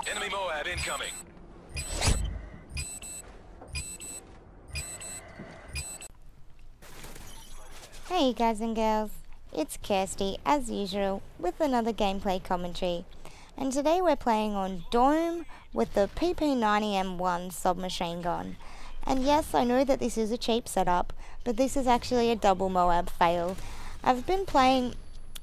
Enemy MOAB incoming. Hey guys and girls, it's Kirsty as usual with another gameplay commentary, and today we're playing on Dome with the PP90M1 submachine gun. And yes, I know that this is a cheap setup, but this is actually a double MOAB fail. I've been playing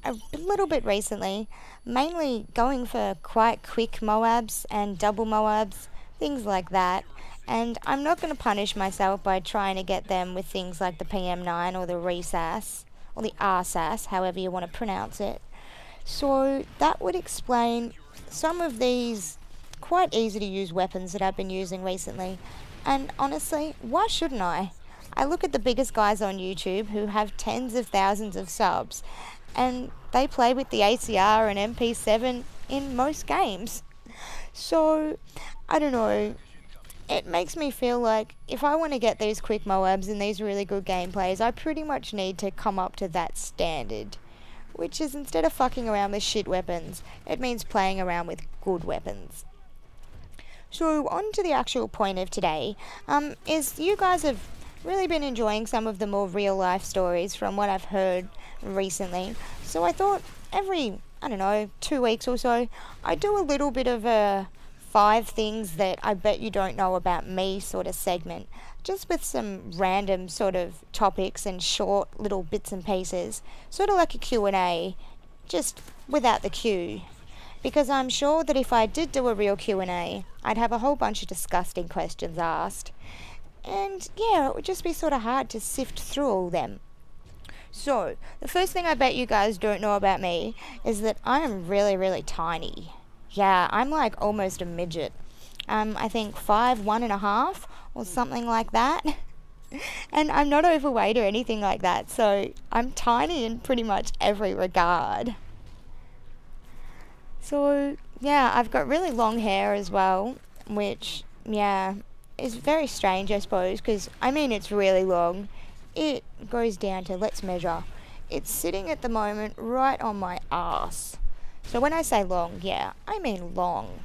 a little bit recently, mainly going for quite quick MOABs and double MOABs, things like that. And I'm not going to punish myself by trying to get them with things like the PM9 or the RSASS, or the RSASS, however you want to pronounce it. So that would explain some of these quite easy to use weapons that I've been using recently. And honestly, why shouldn't I? I look at the biggest guys on YouTube who have tens of thousands of subs, and they play with the ACR and MP7 in most games. So, I don't know. It makes me feel like if I want to get these quick MOABs and these really good gameplays, I pretty much need to come up to that standard. Which is, instead of fucking around with shit weapons, it means playing around with good weapons. So, on to the actual point of today, is you guys have really been enjoying some of the more real life stories from what I've heard recently. So I thought every, 2 weeks or so, I'd do a little bit of a 5 things that I bet you don't know about me sort of segment, just with some random sort of topics and short little bits and pieces, sort of like a Q&A, just without the Q. Because I'm sure that if I did do a real Q&A, I'd have a whole bunch of disgusting questions asked. And yeah, it would just be sort of hard to sift through all them. So, the first thing I bet you guys don't know about me is that I am really, really tiny. Yeah, I'm like almost a midget. I think 5'1.5" or something like that. And I'm not overweight or anything like that, so I'm tiny in pretty much every regard. So, yeah, I've got really long hair as well, which, yeah, is very strange, I suppose, because, it's really long. It goes down to, let's measure. It's sitting at the moment right on my ass. So when I say long, yeah, I mean long.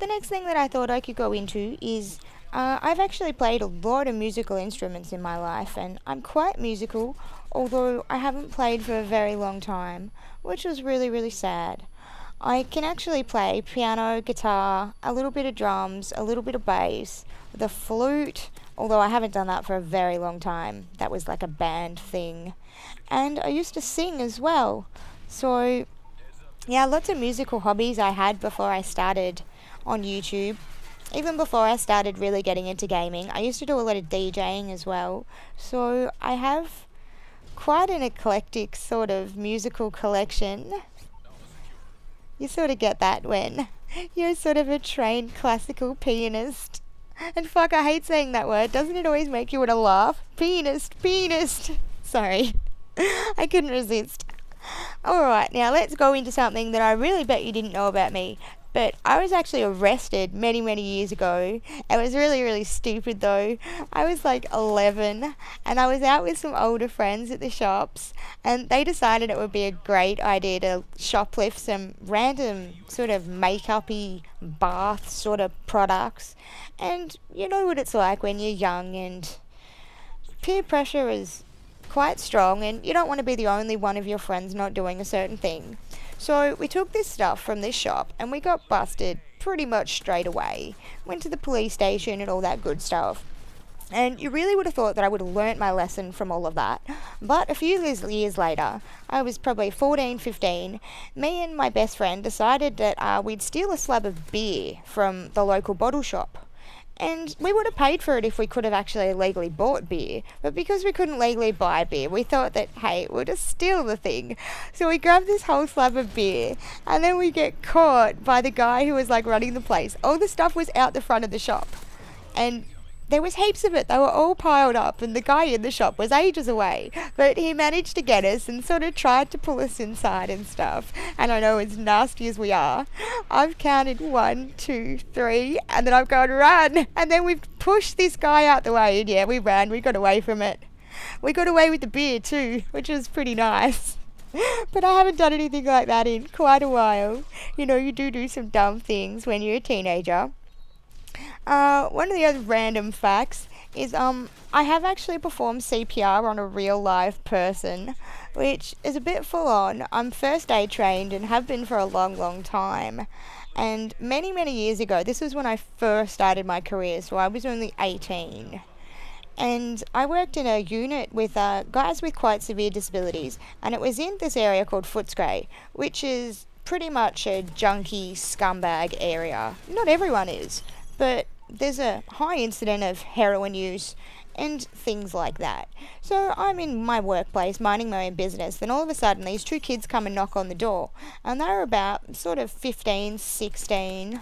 The next thing that I thought I could go into is, I've actually played a lot of musical instruments in my life, and I'm quite musical, although I haven't played for a very long time, which was really, really sad. I can actually play piano, guitar, a little bit of drums, a little bit of bass, the flute, although I haven't done that for a very long time. That was like a band thing. And I used to sing as well. So, yeah, lots of musical hobbies I had before I started on YouTube. Even before I started really getting into gaming, I used to do a lot of DJing as well. So I have quite an eclectic sort of musical collection. You sort of get that when you're sort of a trained classical pianist. And fuck, I hate saying that word. Doesn't it always make you want to laugh? Pianist. Sorry. I couldn't resist. Alright, now let's go into something that I really bet you didn't know about me. But I was actually arrested many, many years ago. It was really, really stupid though. I was like 11 and I was out with some older friends at the shops, and they decided it would be a great idea to shoplift some random sort of makeup-y bath sort of products. And you know what it's like when you're young and peer pressure is quite strong and you don't want to be the only one of your friends not doing a certain thing. So we took this stuff from this shop and we got busted pretty much straight away. Went to the police station and all that good stuff. And you really would have thought that I would have learnt my lesson from all of that. But a few years later, I was probably 14, 15, me and my best friend decided that we'd steal a slab of beer from the local bottle shop. And we would have paid for it if we could have actually legally bought beer. But because we couldn't legally buy beer, we thought that, hey, we'll just steal the thing. So we grabbed this whole slab of beer, and then we get caught by the guy who was like running the place. All the stuff was out the front of the shop. And there was heaps of it. They were all piled up, and the guy in the shop was ages away. But he managed to get us and sort of tried to pull us inside and stuff. And I know, as nasty as we are, I've counted 1, 2, 3, and then I've gone, run! And then we've pushed this guy out the way, and yeah, we ran. We got away from it. We got away with the beer too, which was pretty nice. But I haven't done anything like that in quite a while. You know, you do some dumb things when you're a teenager. One of the other random facts is I have actually performed CPR on a real live person, which is a bit full on. I'm first aid trained and have been for a long time. And many years ago, this was when I first started my career, so I was only 18. And I worked in a unit with guys with quite severe disabilities, and it was in this area called Footscray, which is pretty much a junkie scumbag area. Not everyone is, but there's a high incident of heroin use and things like that. So I'm in my workplace minding my own business, then all of a sudden these two kids come and knock on the door, and they're about sort of 15, 16,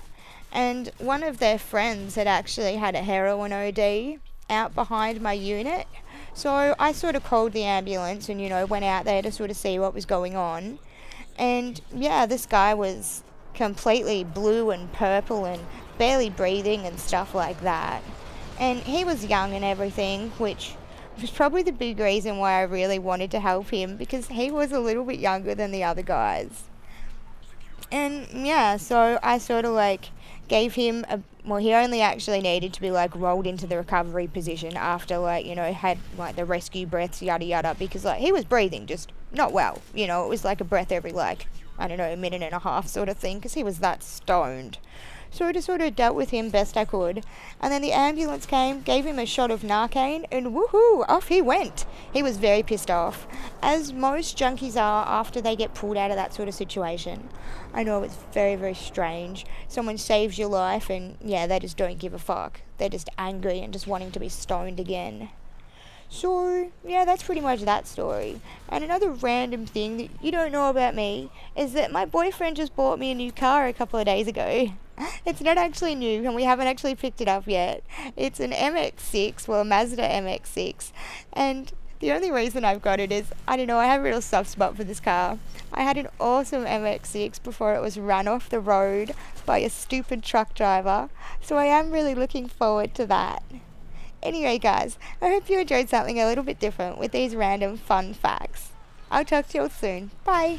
and one of their friends had actually had a heroin OD out behind my unit. So I sort of called the ambulance and, you know, went out there to sort of see what was going on. And yeah, this guy was completely blue and purple and barely breathing and stuff like that. And he was young and everything, which was probably the big reason why I really wanted to help him, because he was a little bit younger than the other guys. And yeah, so I sort of like gave him well, he only actually needed to be like rolled into the recovery position after, like, you know, had like the rescue breaths, yada yada, because like he was breathing just not well, you know. It was like a breath every, like, I don't know, a minute and a half sort of thing, because he was that stoned. So I just sort of dealt with him best I could. And then the ambulance came, gave him a shot of Narcan, and woohoo, off he went. He was very pissed off, as most junkies are after they get pulled out of that sort of situation. I know, it's very strange. Someone saves your life and yeah, they just don't give a fuck. They're just angry and just wanting to be stoned again. So yeah, that's pretty much that story. And another random thing that you don't know about me is that my boyfriend just bought me a new car a couple of days ago. It's not actually new and we haven't actually picked it up yet. It's an MX-6, well, a Mazda MX-6. And the only reason I've got it is, I don't know, I have a real soft spot for this car. I had an awesome MX-6 before it was run off the road by a stupid truck driver. So I am really looking forward to that. Anyway guys, I hope you enjoyed something a little bit different with these random fun facts. I'll talk to you all soon. Bye!